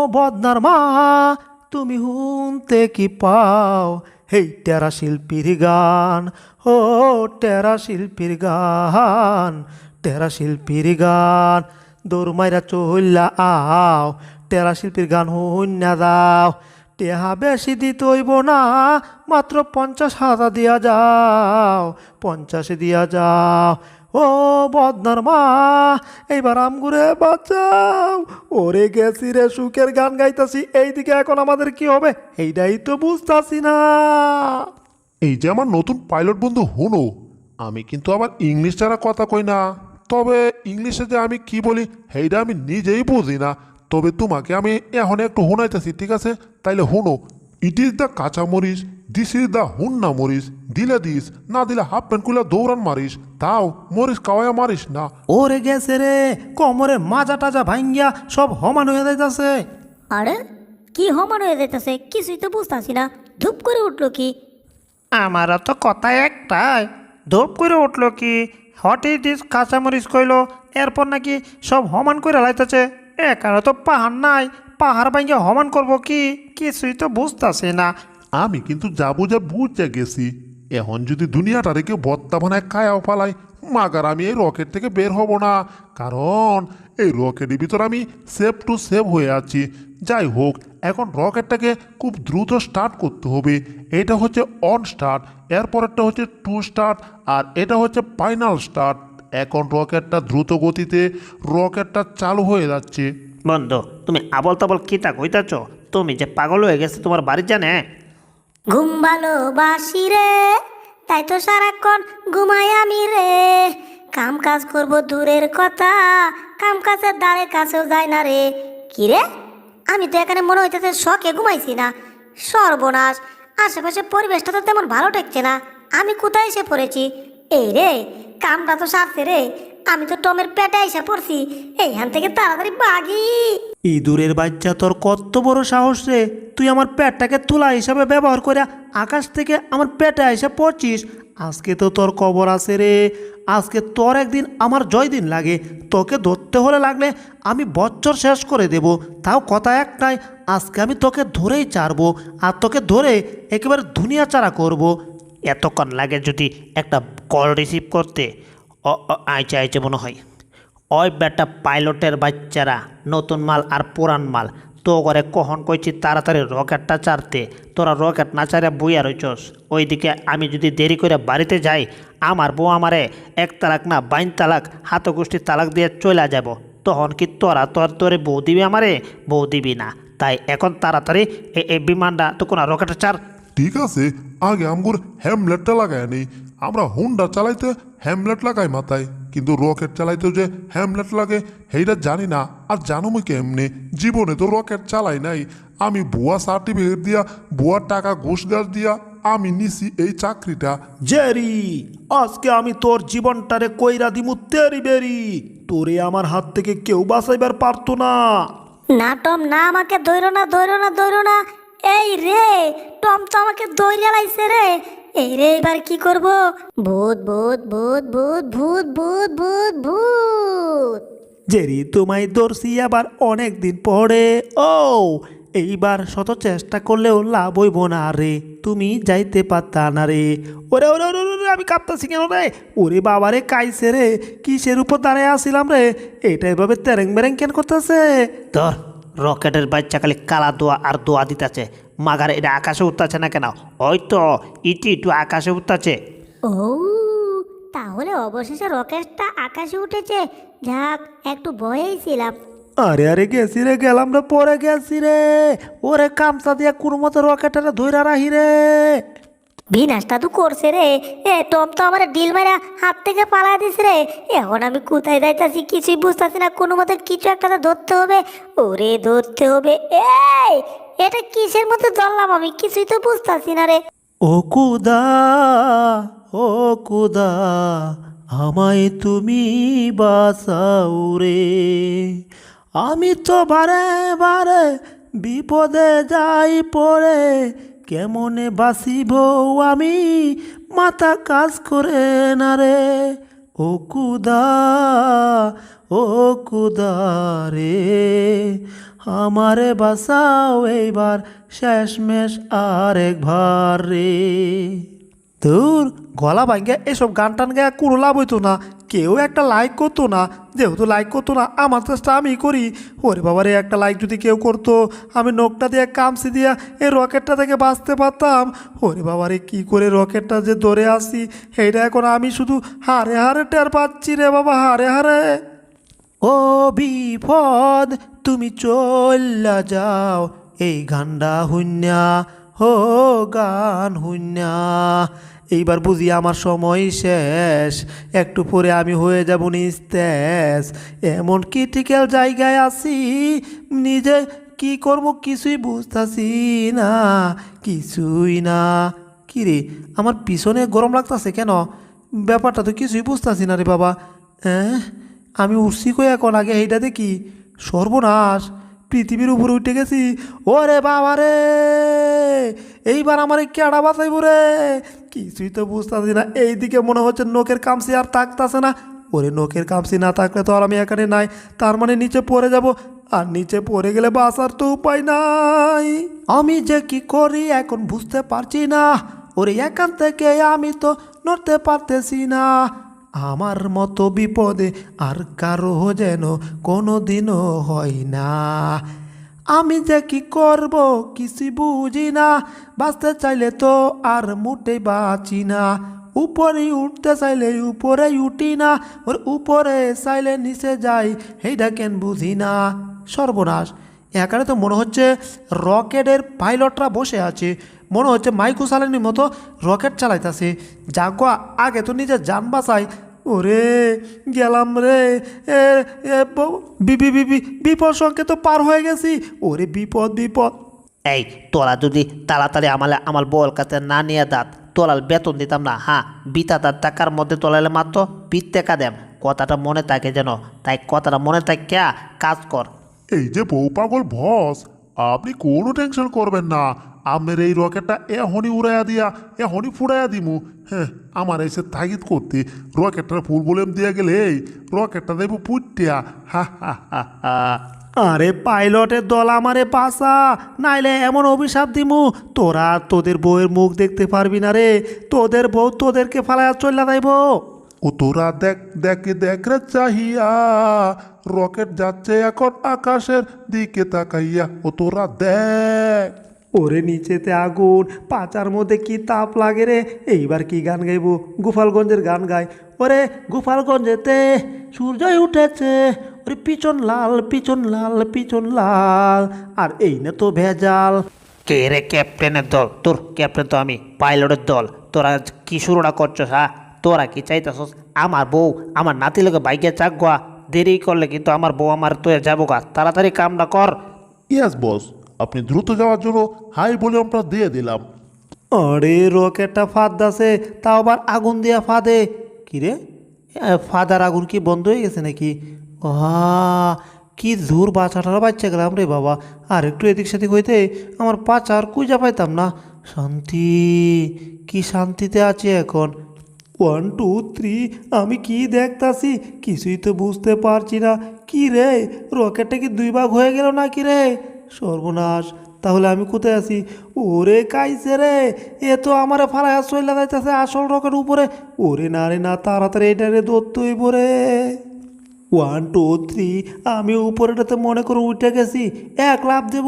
ও বদনার মা, তুমি হুনতে কি পাও? হেই টেরা শিল্পীর গান, ও টেরা শিল্পীর গান, টেরা শিল্পীর গান। দৌড় মাইরা চহল্লা আও, টেরা শিল্পীর গান হুন্না দাও। টেহা বেশি দিতে হইব না, মাত্র 50,000 দিয়া যাও, 50 দিয়া যাও। ও বদনার মা, এইবার আমগুরে বাঁচাও। ওরে গেছি রে, সুখের গান গাইতাছি, এইদিকে এখন আমাদের কি হবে এইটাই তো বুঝতাছি না। এই যে আমার নতুন পাইলট বন্ধু হুনো, আমি কিন্তু আবার ইংলিশ ছাড়া কথা কই না। তবে ইংলিশে যে আমি কি বলি সেইটা আমি নিজেই বুঝি না। তবে তোমাকে আমি এখন একটু হুনাইতেছি, ঠিক আছে? তাইলে হুনো। ইট ইজ দ্য কাঁচা মরিচ, দিস ইজ দ্য হুন্না মরিচ। দিলে দিস, না দিলে হাফ প্যান্ট খুলে দৌড়ান মারিস, তাও মরিচ কাওয়ায়া মারিস না। ওরে গেছে রে, কোমরে মাজা টাজা ভাঙ্গিয়া সব সমান হয়ে যাইতাছে। আরে কি হমান হয়ে যাইতেছে, কিছুই তো বুঝতেছি না। ধূপ করে উঠলো কি? আমারও তো কথা একটাই, ধূপ করে উঠলো কি, হট ইট ইস কাঁচামরিচ কইলো, এরপর নাকি সব সমান করে লাইতেছে। এখানে তো পাহাড় নাই, পাহাড় ভাঙ্গিয়া সমান করবো কি, কিছুই তো বুঝতাছি না। আমি কিন্তু যাবো যা বুঝে গেছি। এখন যদি দুনিয়াটারে কেউ বত্তা বানায় কায়াও পালাই, মাগার আমি এই রকেট থেকে বের হব না। কারণ এই রকেটের ভিতর আমি সেভ টু সেভ হয়ে আছি। যাই হোক, এখন রকেটটাকে খুব দ্রুত স্টার্ট করতে হবে। এটা হচ্ছে অন স্টার্ট, এরপরেরটা হচ্ছে টু স্টার্ট, আর এটা হচ্ছে ফাইনাল স্টার্ট। এখন রকেটটা দ্রুত গতিতে রকেটটা চালু হয়ে যাচ্ছে। বন্ধু, তুমি আবল তাবল কিতা কইতাছ? তুমি যে পাগল হয়ে গেছে তোমার বাড়ি জানে? ঘুম ভালোবাসি রে, তাই তো সারাক্ষণ ঘুমাই আমি রে। কাম কাজ করবো দূরের কথা, কাম কাজের দ্বারের কাছেও যায় না রে। কি রে, আমি তো এখানে মনে হইতেছে শখে ঘুমাইছি না। সর্বনাশ, আশেপাশে পরিবেশটা তো তেমন ভালো ঠেকছে না। আমি কোথায় এসে পড়েছি? এই রে, কামটা তো সারছে রে। আমি তো টমের পেটে এসে পড়ছি, এইখান থেকে তাড়াতাড়ি বাগি। ইঁদুরের বাচ্চা, তোর কত বড় সাহস রে! তুই আমার পেটটাকে তুলা হিসাবে ব্যবহার করে আকাশ থেকে আমার পেটে এসে পড়ছিস। আজকে তো তোর কবর আছে রে। আজকে তোর একদিন আমার জয় দিন লাগে। তোকে ধরতে হলে লাগলে আমি বছর শেষ করে দেব। তাও কথা একটাই, আজকে আমি তোকে ধরেই ছাড়বো, আর তোকে ধরে একেবারে দুনিয়া চারা করব। এতক্ষণ লাগে যদি একটা কল রিসিভ করতে। আইছে আইছে মনে হয়। ওই বেটা পাইলটের বাচ্চারা, নতুন মাল আর পুরান মাল, তো করে কখন কইছি তাড়াতাড়ি রকেটটা চারতে, তোরা রকেট না চারে বইয়া রইছস। ওইদিকে আমি যদি দেরি করে বাড়িতে যাই, আমার বউ আমারে 1 তালাক না 22 তালাক হাত গোষ্ঠী তালাক দিয়ে চলে যাব। তখন কি তোরে বউ দিবি? আমারে বউ দিবি না। তাই এখন তাড়াতাড়ি এই বিমানটা তো কোনো রকেটটা চার। ঠিক আছে, আগে আমগুর হ্যামলেটটা লাগায় নেই। আমরা হুন্ডা চালাইতে হ্যামলেট লাগাই মাথায়, কিন্তু রকেট চালাইতে যে হ্যামলেট লাগে সেইটা জানি না। আর জানো মুই কেমনে, জীবনে তো রকেট চালাই নাই। আমি ভুয়া সার্টিফিকেট দিয়া, ভুয়া টাকা ঘুষ গাছ দিয়া আমি নিছি এই চাকরিটা। জেরি, আজকে আমি তোর জীবনটারে কইরা দিমু তেরি বেরি। তোরে আমার হাত থেকে কেউ বাঁচাইবার পারতো না। না টম না, আমাকে ধৈর্য না, ধৈর্য না, ধৈর্য না। এই রে, টম তো আমাকে ধৈর্য লাইছে রে। এই রে, এবার কি করব? ভূত ভূত ভূত ভূত ভূত ভূত ভূত ভূত। জেরি, তোমায় ধরছি আবার অনেক দিন পরে। ও, এইবার শত চেষ্টা করলেও লাভ হইব না রে, তুমি যাইতে পারতা না রে। ওরে ওরে ওরে ওরে, আমি কাঁপতাছি কেন রে? ওরে বাবারে, কাইছে রে, কিসের উপর দাঁড়ায় আসিলাম রে? এটা এভাবে তেরেং বেরেং কেন করতেছে? ধর, রকেটের বাচ্চা খালি কালা দোয়া আর দোয়া দিতেছে। মাগার এটা আকাশে উঠতেছে না কেন? ওই তো ইটি একটু আকাশে উঠতেছে। ও, তাহলে অবশেষে রকেটটা আকাশে উঠেছে। যাক, একটু ভয়েই ছিলাম। আরে আরে, গেছি রে, গেলাম রে, পরে গেছি রে। ওরে কামচা দিয়া কোনো মতো রকেটারে ধইরা রাহি রে। বিনাশটা তো করছে রে। এ টম তো আমার ডিল মারা হাত থেকে পালা দিছে রে। এখন আমি কোথায় যাইতাছি কিছুই বুঝতেছি না। কোনো মতে কিছু একটা তো ধরতে হবে। ওরে ধরতে হবে। এই, এটা কিসের মধ্যে ধরলাম আমি? কিছুই তো বুঝতেছি না রে। ও কুদা, ও কুদা, আমায় তুমি বাঁচাও রে। আমি তো বারে বারে বিপদে যাই পড়ে, কেমনে বাঁচিব আমি, মাথা কাজ করে না রে। ও কুদা, ও কুদা রে, আমারে বাঁচাও এইবার শেষমেশ আরেকবার রে। তোর গলা ভাঙ্গে এসব গান টান গায়ে কোনো লাভ হইতো না, কেউ একটা লাইক করতো না। যেহেতু লাইক করতো না, আমার চেষ্টা আমি করি। ওরে বাবারে, একটা লাইক যদি কেউ করতো, আমি নখটা দিয়ে কামছি দিয়া এই রকেটটা থেকে বাঁচতে পারতাম। ওরে বাবারে, কি করে রকেটটা যে ধরে আসি, এইটা এখন আমি শুধু হারে হারে টের পাচ্ছি রে বাবা, হারে হারে। ও বিপদ তুমি চল্লা যাও এই গানটা হুন্যা, হো গান হুন্যা। এইবার বুঝি আমার সময় শেষ, একটু পরে আমি হয়ে যাব নিস্তেজ। এমন ক্রিটিক্যাল জায়গায় আছি, নিজে কি করব কিছুই বুঝতাছি না, কিছুই না। কি রে, আমার পিছনে গরম লাগতাছে কেন? ব্যাপারটা তো কিছুই বুঝতাছি না রে বাবা। হ্যাঁ, আমি উঠছি কই এখন? আগে এইটা দেখি। সর্বনাশ, পৃথিবীর উপরে উঠে গেছি। ওরে বাবা রে, এইবার আমার কেডা বাঁচাইব রে? কিছুই তো বুঝতেছি না। এইদিকে মনে হচ্ছে নখের কামসি আর থাকতেছে না। ওরে, নখের কামসি না থাকলে তো আর আমি এখানে নাই, তার মানে নিচে পড়ে যাব। আর নিচে পড়ে গেলে বাঁচার তো উপায় নাই। আমি যে কি করি এখন বুঝতে পারছি না। ওরে, এখান থেকে আমি তো নড়তে পারতেছি না। আমার মতো বিপদে আর কারো যেন কোনো দিনও হয় না। আমি যে কি করব কিছুই বুঝি না। বাঁচতে চাইলে তো আর মোটেই বাঁচি না। উপরে উঠতে চাইলে উপরেই উঠি না, ওর উপরে চাইলে নিচে যাই, এইটা কেন বুঝি না। সর্বনাশ, এখানে তো মনে হচ্ছে রকেটের পাইলটরা বসে আছে। মনে হচ্ছে মাইকো চালানির মতো রকেট চালাইতেছে। যাগো, আগে তো নিজে যান বাঁচাই। ওরে গেলাম রে, বিপদ সঙ্গে তো পার হয়ে গেছি। ওরে বিপদ বিপদ। এই তোরা যদি তাড়াতাড়ি আমার বউয়ের কাছে না নিয়ে দাঁত, তোলাল বেতন দিতাম না। হ্যাঁ, বিতাদার টাকার মধ্যে তোলালে মাত্র 20 টাকা দেম। কথাটা মনে থাকে যেন, তাই কথাটা মনে থাকে, কাজ কর। এই যে বউ পাগল বস, আপনি কোনো টেনশন করবেন না। আপনার এই রকেটটা এখনই উড়াইয়া দিয়া এখনই ফুড়াইয়া দিমু। হ্যাঁ, আমার এসে তাগিদ করতে রকেটটার ফুল বলেম দিয়া গেলে এই রকেটটা দেবো পুটিয়া। হা হা হা হা। আরে পাইলটের দল, আমারে বাঁচা, নাইলে এমন অভিশাপ দিমু তোরা তোদের বউয়ের মুখ দেখতে পারবি না রে। তোদের বউ তোদেরকে ফালাইয়া চল্লা যাইব। ও তোরা দেখ দেখ দেখ রে চাহিয়া, রকেট যাচ্ছে এখন আকাশের দিকে তাকাইয়া। ও তোরা দেখ। ওরে নিচেতে আগুন, পাচার মধ্যে কি তাপ লাগে রে। এইবার কি গান গাইব? গোপালগঞ্জের গান গাই। ওরে গোপালগঞ্জেতে সূর্যই উঠেছে, ওরে পিছন লাল পিছন লাল পিছন লাল। আর এই না তো ভেজাল। কে রে ক্যাপ্টেনের দল? তোর ক্যাপ্টেন তো আমি, পাইলটের দল। তোরা কি শুরুটা করছস? হ্যাঁ, তোরা কি চাইতেছস আমার বউ আমার নাতি লোকে বাইকে চাকুয়া? দেরি করলে কিন্তু আমার বউ আমার তো যাবো গা। তাড়াতাড়ি কামটা কর। ইয়াস বস, আপনি দ্রুত যাওয়ার জন্য হাই ভলিউমটা দিয়ে দিলাম। আরে রকেটটা ফাঁদ দাসে, তাও আবার আগুন দিয়া ফাঁদে। কিরে, ফাদার আগুন কি বন্ধ হয়ে গেছে নাকি? কি দূর বাচ্চাটারা বাচ্চা গেলাম রে বাবা। আর একটু এদিক সেদিক হইতে আমার পাচার কুইজা পাইতাম না। শান্তি, কি শান্তিতে আছি এখন। 1 2 3, আমি কি দেখতাছি কিছুই তো বুঝতে পারছি না। কি রে, রকেটটা কি 2 ভাগ হয়ে গেল না কি রে? সর্বনাশ, তাহলে আমি কোথায় আছি? ওরে কাইছে রে, এ তো আমার ফালাইয়া চইলা যাইতেছে আসল রকেট উপরে। ওরে না রে না, তাড়াতাড়ি এটা রে দৌড়তেই পরে। 1 2 3, আমি উপরেটাতে মনে করে উঠে গেছি। এক লাফ দেব,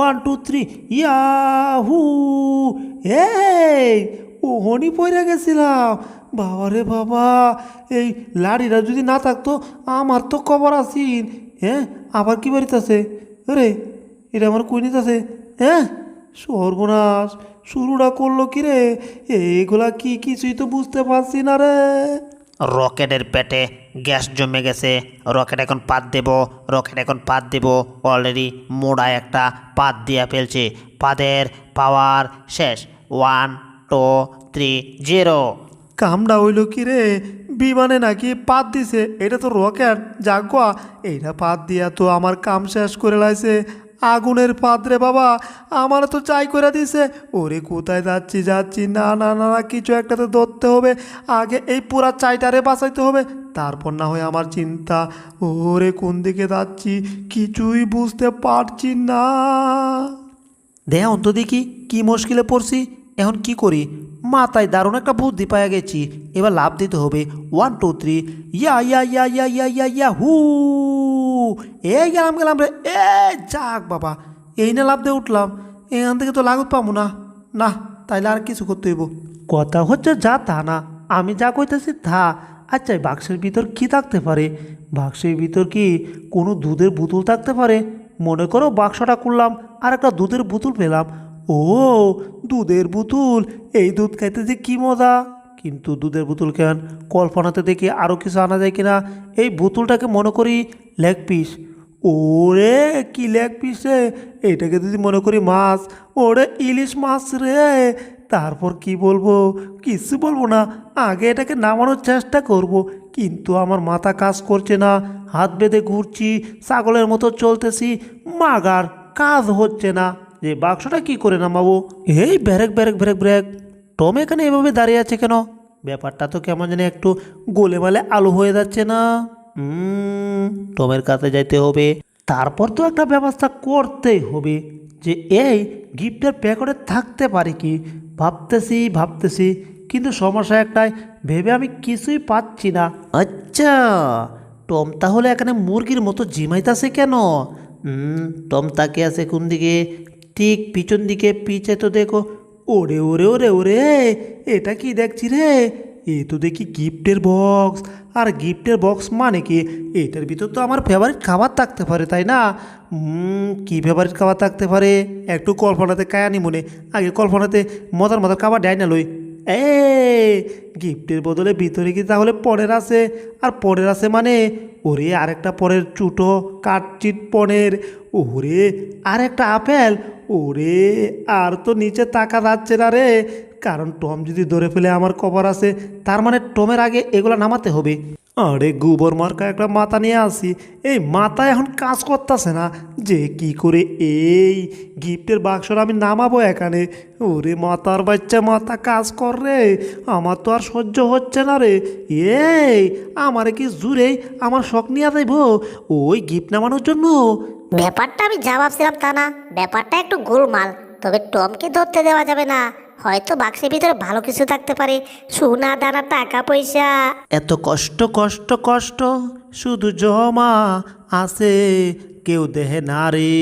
1 2 3, ইয়াহু। এই ওহনি পড়ে গেছিলাম। বাবা রে বাবা, এই লাড়িটা যদি না থাকতো আমার তো কবর আসিন। হ্যাঁ, আবার কি বাড়িতেছে? রে, এটা আমার কই নিতেছে? হ্যাঁ, সর্বনাশ, শুরুটা করলো কি রে? এইগুলা কি কিছুই তো বুঝতে পারছি না রে। রকেটের পেটে গ্যাস জমে গেছে। রকেট এখন পাত দেব, রকেট এখন পাত দেব। অলরেডি মোড়া একটা পাত দিয়া ফেলছে। পাদের পাওয়ার শেষ। 1 2 3 0। কামটা হইল কি রে? বিমানে নাকি পাত দিছে। এটা তো রকেট জাগুয়া, এইটা পাত দিয়া তো আমার কাম শেষ করে লাইছে। আগুনের পাত রে বাবা, আমার তো চাই করে দিছে। ওরে কোথায় যাচ্ছি? না না না না, কিছু একটা তো ধরতে হবে। আগে এই পুরা চাইটারে বাঁচাইতে হবে। তারপর না হয় আমার চিন্তা। ওরে কোন দিকে যাচ্ছি কিছুই বুঝতে পারছি না। দেখ অন্ত দেখি কি মুশকিলে পড়ছি, এখন কি করি? মাথায় দারুণ একটা বুদ্ধি পাওয়া গেছি, এবার লাভ দিতে হবে। 1 2 3 ইয়া ইয়া ইয়া ইয়া ইয়া ইয়া ইয়া হু, এই গেলাম গেলাম রে, এ যাক বাবা, এই না লাভ দিয়ে উঠলাম। এখান থেকে তো লাগুত পাবো না। না, তাইলে আর কিছু করতে হইব। কথা হচ্ছে যা তা না, আমি যা কইতেছি তা। আচ্ছা এই বাক্সের ভিতর কি থাকতে পারে? বাক্সের ভিতর কি কোনো দুধের বোতল থাকতে পারে? মনে করো বাক্সটা খুললাম আর একটা দুধের বোতল পেলাম। ও দুধের বোতল, এই দুধ খাইতে যে কি মজা। কিন্তু দুধের বোতল কেন, কল্পনাতে দেখি আরও কিছু আনা যায় কিনা। এই বোতলটাকে মনে করি লেগ পিস। ওরে কি লেগ পিস রে, এটাকে যদি মনে করি মাছ, ওরে ইলিশ মাছ রে। তারপর কি বলবো, কিছু বলবো না, আগে এটাকে নামানোর চেষ্টা করব। কিন্তু আমার মাথা কাজ করছে না, হাত বেঁধে ঘুরছি, ছাগলের মতো চলতেছি, মাগার কাজ হচ্ছে না। যে বাক্সটা কি করে নামাবো? এই break break break break, Tom এখানে এভাবে দাঁড়িয়ে আছে কেন? ব্যাপারটা তো কেমন জানি একটু গোলেমালে আলু হয়ে যাচ্ছে না। টমের কাছে যাইতে হবে, তারপর তো একটা ব্যবস্থা করতেই হবে যে এই গিফটের প্যাকেটে থাকতে পারে কি। ভাবতেছি ভাবতেছি, কিন্তু সমস্যা একটাই, ভেবে আমি কিছুই পাচ্ছি না। আচ্ছা, টম তাহলে এখানে মুরগির মতো জিমাইতাছে কেন? টম তাকে আছে কোন দিকে? ঠিক পিছন দিকে, পিছে তো দেখো। ওরে ওরে ওরে ওরে, এটা কি দেখছি রে? এ তো দেখি গিফটের বক্স। আর গিফটের বক্স মানে কি? এটার ভিতর তো আমার ফেভারিট খাবার থাকতে পারে, তাই না? কি ফেভারিট খাবার থাকতে পারে? একটু কল্পনাতে কায়ানি মনে, আগে কল্পনাতে মজার মজার খাবার দেয় না লই। এ গিফটের বদলে ভিতরে কি তাহলে পনের আছে? আর পনের আছে মানে ওরে আরেকটা পনের চুটো কাটচিট পনের, ওরে আর একটা আপেল। ওরে আর তো নিচে তাকা যাচ্ছে না রে, কারণ টম যদি ধরে ফেলে আমার কভার আছে, তার মানে টমের আগে এগুলো নামাতে হবে। আরে গোবর মার্কা একটা মাথা নিয়ে আসি, এই মাথা এখন কাজ করতেছে না যে কি করে এই গিফটের বাক্সটা আমি নামাবো এখানে। ওরে মাথার বাচ্চা, মাথা কাজ কর রে, আমার তো আর সহ্য হচ্ছে না রে। এই আমারে কি জুড়েই আমার শখ নিয়ে যাইব ওই গিফট নামানোর জন্য? ব্যাপারটা আমি যা ভাবছিলাম তা না, ব্যাপারটা একটু গোলমাল। তবে টমকে ধরতে দেওয়া যাবে না, হয়তো বাক্সের ভিতরে ভালো কিছু থাকতে পারে, সোনা দানা টাকা পয়সা। এত কষ্ট কষ্ট কষ্ট শুধু জমা আছে, কেউ দেহে না রে।